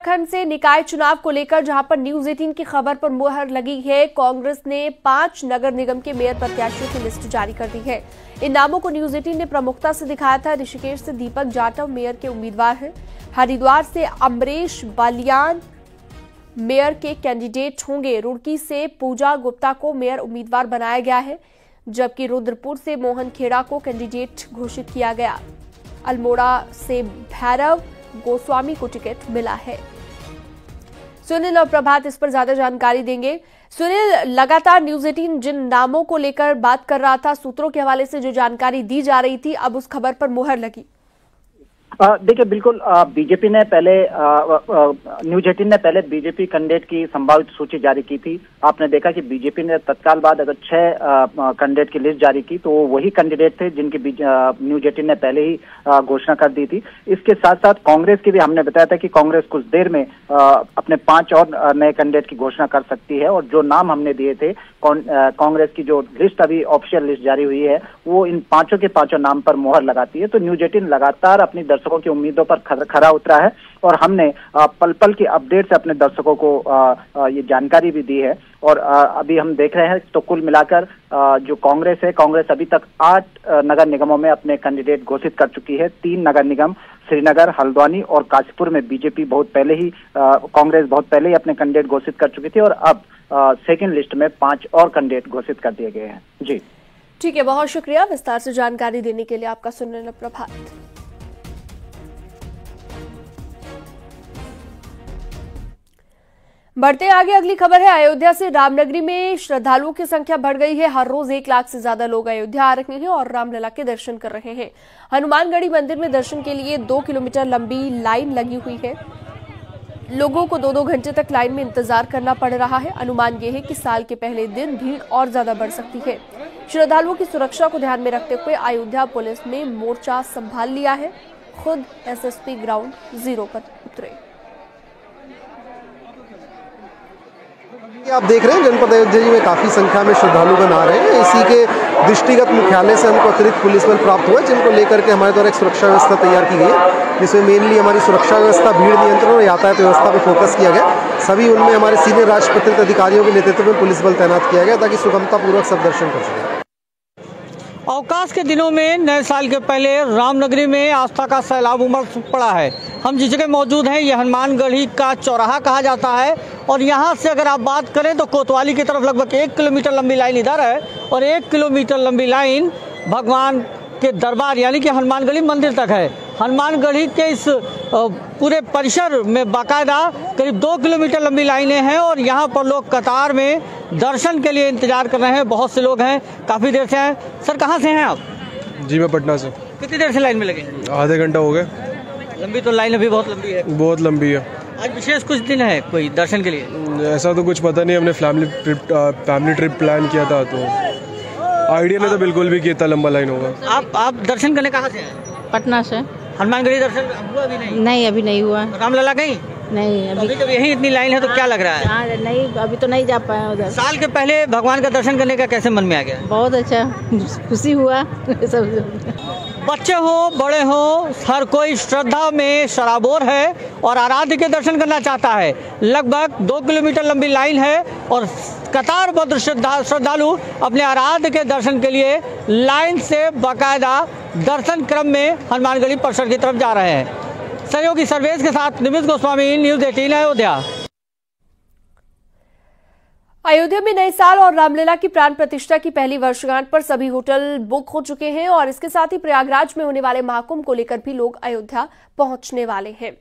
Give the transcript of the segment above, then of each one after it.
झारखंड से निकाय चुनाव को लेकर जहां पर न्यूज 18 की खबर पर मुहर लगी है, कांग्रेस ने 5 नगर निगम के मेयर प्रत्याशियों की लिस्ट जारी कर दी है। इन नामों को न्यूज 18 ने प्रमुखता से दिखाया था। ऋषिकेश से दीपक जाटव मेयर के उम्मीदवार हैं। हरिद्वार से अमरीश बालियान मेयर के कैंडिडेट होंगे। रुड़की से पूजा गुप्ता को मेयर उम्मीदवार बनाया गया है, जबकि रुद्रपुर से मोहन खेड़ा को कैंडिडेट घोषित किया गया। अल्मोड़ा से भैरव गोस्वामी को टिकट मिला है। सुनील और प्रभात इस पर ज्यादा जानकारी देंगे। सुनील, लगातार न्यूज 18 जिन नामों को लेकर बात कर रहा था, सूत्रों के हवाले से जो जानकारी दी जा रही थी, अब उस खबर पर मुहर लगी। देखिए, बिल्कुल बीजेपी ने पहले न्यूज 18 ने पहले बीजेपी कैंडिडेट की संभावित सूची जारी की थी। आपने देखा कि बीजेपी ने तत्काल बाद अगर 6 कैंडिडेट की लिस्ट जारी की तो वही कैंडिडेट थे जिनकी न्यूज 18 ने पहले ही घोषणा कर दी थी। इसके साथ साथ कांग्रेस की भी हमने बताया था कि कांग्रेस कुछ देर में अपने 5 और नए कैंडिडेट की घोषणा कर सकती है, और जो नाम हमने दिए थे कांग्रेस की जो लिस्ट अभी ऑफिशियल लिस्ट जारी हुई है वो इन 5 के 5 नाम पर मुहर लगाती है। तो न्यूज 18 लगातार अपनी दर्शकों की उम्मीदों पर खरा उतरा है, और हमने पल पल की अपडेट से अपने दर्शकों को ये जानकारी भी दी है। और अभी हम देख रहे हैं तो कुल मिलाकर जो कांग्रेस है, कांग्रेस अभी तक 8 नगर निगमों में अपने कैंडिडेट घोषित कर चुकी है। 3 नगर निगम श्रीनगर, हल्द्वानी और काशीपुर में बीजेपी कांग्रेस बहुत पहले ही अपने कैंडिडेट घोषित कर चुकी थी, और अब सेकेंड लिस्ट में 5 और कैंडिडेट घोषित कर दिए गए हैं। जी ठीक है, बहुत शुक्रिया विस्तार से जानकारी देने के लिए आपका। सुनील प्रभात। बढ़ते आगे, अगली खबर है अयोध्या से। रामनगरी में श्रद्धालुओं की संख्या बढ़ गई है। हर रोज 1 लाख से ज्यादा लोग अयोध्या आ रहे हैं और रामलला के दर्शन कर रहे हैं। हनुमानगढ़ी मंदिर में दर्शन के लिए 2 किलोमीटर लंबी लाइन लगी हुई है। लोगों को 2-2 घंटे तक लाइन में इंतजार करना पड़ रहा है। अनुमान यह है कि साल के पहले दिन भीड़ और ज्यादा बढ़ सकती है। श्रद्धालुओं की सुरक्षा को ध्यान में रखते हुए अयोध्या पुलिस ने मोर्चा संभाल लिया है। खुद एसएसपी ग्राउंड 0 पर उतरे। आप देख रहे हैं जनपद अयोध्या जी में काफी संख्या में श्रद्धालुगण आ रहे हैं। इसी के दृष्टिगत मुख्यालय से हमको अतिरिक्त पुलिस बल प्राप्त हुआ, जिनको लेकर के हमारे द्वारा एक सुरक्षा व्यवस्था तैयार की गई है, जिसमें मेनली हमारी सुरक्षा व्यवस्था, भीड़ नियंत्रण और यातायात व्यवस्था पर फोकस किया गया। सभी उनमें हमारे सीनियर राजपत्रित अधिकारियों के नेतृत्व में पुलिस बल तैनात किया गया ताकि सुगमतापूर्वक सब दर्शन कर सकें। अवकाश के दिनों में नए साल के पहले रामनगरी में आस्था का सैलाब उमड़ पड़ा है। हम जिस जगह मौजूद हैं ये हनुमानगढ़ी का चौराहा कहा जाता है, और यहाँ से अगर आप बात करें तो कोतवाली की तरफ लगभग 1 किलोमीटर लंबी लाइन इधर है और 1 किलोमीटर लंबी लाइन भगवान के दरबार यानी कि हनुमानगढ़ी मंदिर तक है। हनुमानगढ़ी के इस पूरे परिसर में बाकायदा करीब 2 किलोमीटर लंबी लाइनें हैं, और यहाँ पर लोग कतार में दर्शन के लिए इंतजार कर रहे हैं। बहुत से लोग हैं, काफ़ी देर से हैं। सर, कहाँ से हैं आप? जी, मैं पटना से। कितनी देर से लाइन में लगे? आधे घंटा हो गए। लंबी तो लाइन अभी बहुत लंबी है। बहुत लंबी है। आज विशेष कुछ दिन है कोई दर्शन के लिए? ऐसा तो कुछ पता नहीं, हमने फैमिली ट्रिप प्लान किया था, तो आइडिया नहीं था बिल्कुल भी कि इतना लंबा लाइन होगा। आप दर्शन करने कहाँ से हैं? पटना से। हनुमानगढ़ी दर्शन हुआ अभी नहीं? नहीं, अभी नहीं हुआ। रामलला गई? नहीं, अभी जब यही इतनी लाइन है तो क्या लग रहा है? नहीं, अभी तो नहीं जा पाए उधर। साल के पहले भगवान का दर्शन करने का कैसे मन में आ गया? बहुत अच्छा, खुशी हुआ सब। बच्चे हो, बड़े हो, हर कोई श्रद्धा में सराबोर है और आराध्य के दर्शन करना चाहता है। लगभग 2 किलोमीटर लंबी लाइन है और कतारबद्ध श्रद्धालु अपने आराध्य के दर्शन के लिए लाइन से बाकायदा दर्शन क्रम में हनुमानगढ़ी परिसर की तरफ जा रहे हैं। सहयोगी सर्वेश के साथ निमित गोस्वामी, न्यूज 18 अयोध्या। अयोध्या में नए साल और रामलला की प्राण प्रतिष्ठा की पहली वर्षगांठ पर सभी होटल बुक हो चुके हैं, और इसके साथ ही प्रयागराज में होने वाले महाकुंभ को लेकर भी लोग अयोध्या पहुंचने वाले हैं।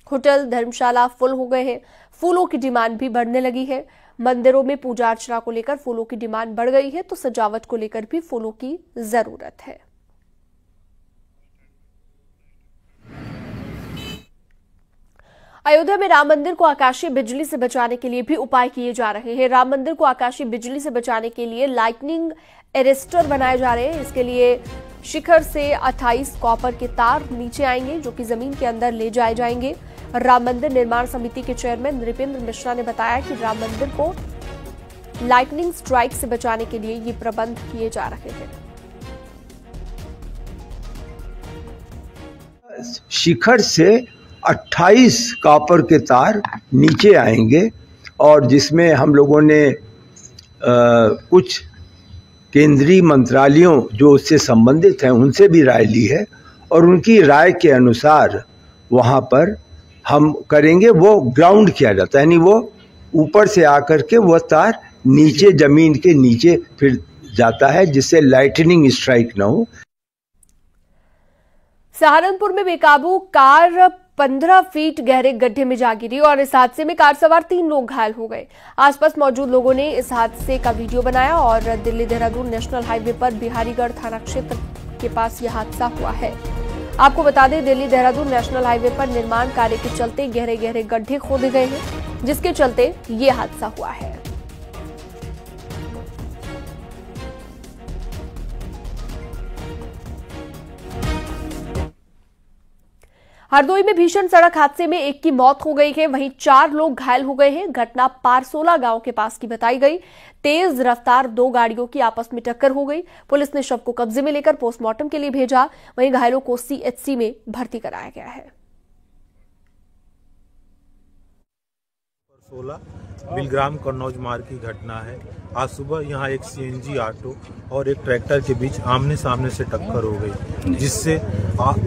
होटल, धर्मशाला फुल हो गए हैं। फूलों की डिमांड भी बढ़ने लगी है। मंदिरों में पूजा अर्चना को लेकर फूलों की डिमांड बढ़ गई है, तो सजावट को लेकर भी फूलों की जरूरत है। अयोध्या में राम मंदिर को आकाशीय बिजली से बचाने के लिए भी उपाय किए जा रहे हैं। राम मंदिर को आकाशीय बिजली से बचाने के लिए लाइटनिंग एरेस्टर बनाए जा रहे हैं। इसके लिए शिखर से 28 कॉपर के तार नीचे आएंगे, जो कि जमीन के अंदर ले जाए जाएंगे। राम मंदिर निर्माण समिति के चेयरमैन नृपेंद्र मिश्रा ने बताया कि राम मंदिर को लाइटनिंग स्ट्राइक से बचाने के लिए ये प्रबंध किए जा रहे हैं। शिखर से 28 कॉपर के तार नीचे आएंगे और जिसमें हम लोगों ने कुछ केंद्रीय मंत्रालयों जो उससे संबंधित हैं उनसे भी राय ली है और उनकी राय के अनुसार वहाँ पर हम करेंगे। वो ग्राउंड किया जाता है, यानी वो ऊपर से आकर के वो तार नीचे जमीन के नीचे फिर जाता है जिससे लाइटनिंग स्ट्राइक ना हो। सहारनपुर में बेकाबू कार 15 फीट गहरे गड्ढे में जा गिरी और इस हादसे में कार सवार 3 लोग घायल हो गए। आसपास मौजूद लोगों ने इस हादसे का वीडियो बनाया और दिल्ली देहरादून नेशनल हाईवे पर बिहारीगढ़ थाना क्षेत्र के पास यह हादसा हुआ है। आपको बता दें, दिल्ली देहरादून नेशनल हाईवे पर निर्माण कार्य के चलते गहरे गहरे गड्ढे खोदे गए हैं, जिसके चलते ये हादसा हुआ है। हरदोई में भीषण सड़क हादसे में एक की मौत हो गई है, वहीं 4 लोग घायल हो गए हैं। घटना पारसोला गांव के पास की बताई गई। तेज रफ्तार 2 गाड़ियों की आपस में टक्कर हो गई। पुलिस ने शव को कब्जे में लेकर पोस्टमार्टम के लिए भेजा, वहीं घायलों को सीएचसी में भर्ती कराया गया है। परसोला बिलग्राम कन्नौज मार्ग की घटना है। आज सुबह यहां एक सीएनजी ऑटो और एक ट्रैक्टर के बीच आमने सामने से टक्कर हो गई, जिससे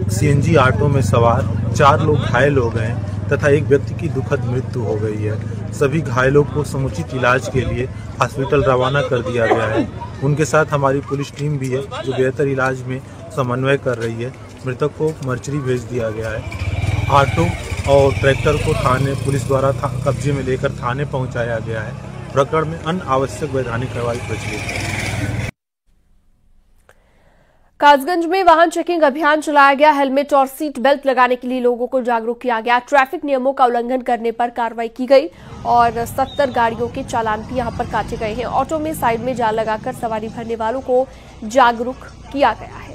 सीएनजी ऑटो में सवार 4 लोग घायल हो गए तथा एक व्यक्ति की दुखद मृत्यु हो गई है। सभी घायलों को समुचित इलाज के लिए हॉस्पिटल रवाना कर दिया गया है। उनके साथ हमारी पुलिस टीम भी है जो बेहतर इलाज में समन्वय कर रही है। मृतक को मर्चरी भेज दिया गया है। ऑटो और ट्रैक्टर को थाने पुलिस द्वारा कब्जे में लेकर थाने पहुंचाया गया है। प्रकरण में अनावश्यक वैधानिक कार्रवाई प्रचलित है। कासगंज में वाहन चेकिंग अभियान चलाया गया। हेलमेट और सीट बेल्ट लगाने के लिए लोगों को जागरूक किया गया। ट्रैफिक नियमों का उल्लंघन करने पर कार्रवाई की गई और 70 गाड़ियों के चालान भी यहां पर काटे गए हैं। ऑटो में साइड में जाल लगाकर सवारी भरने वालों को जागरूक किया गया है।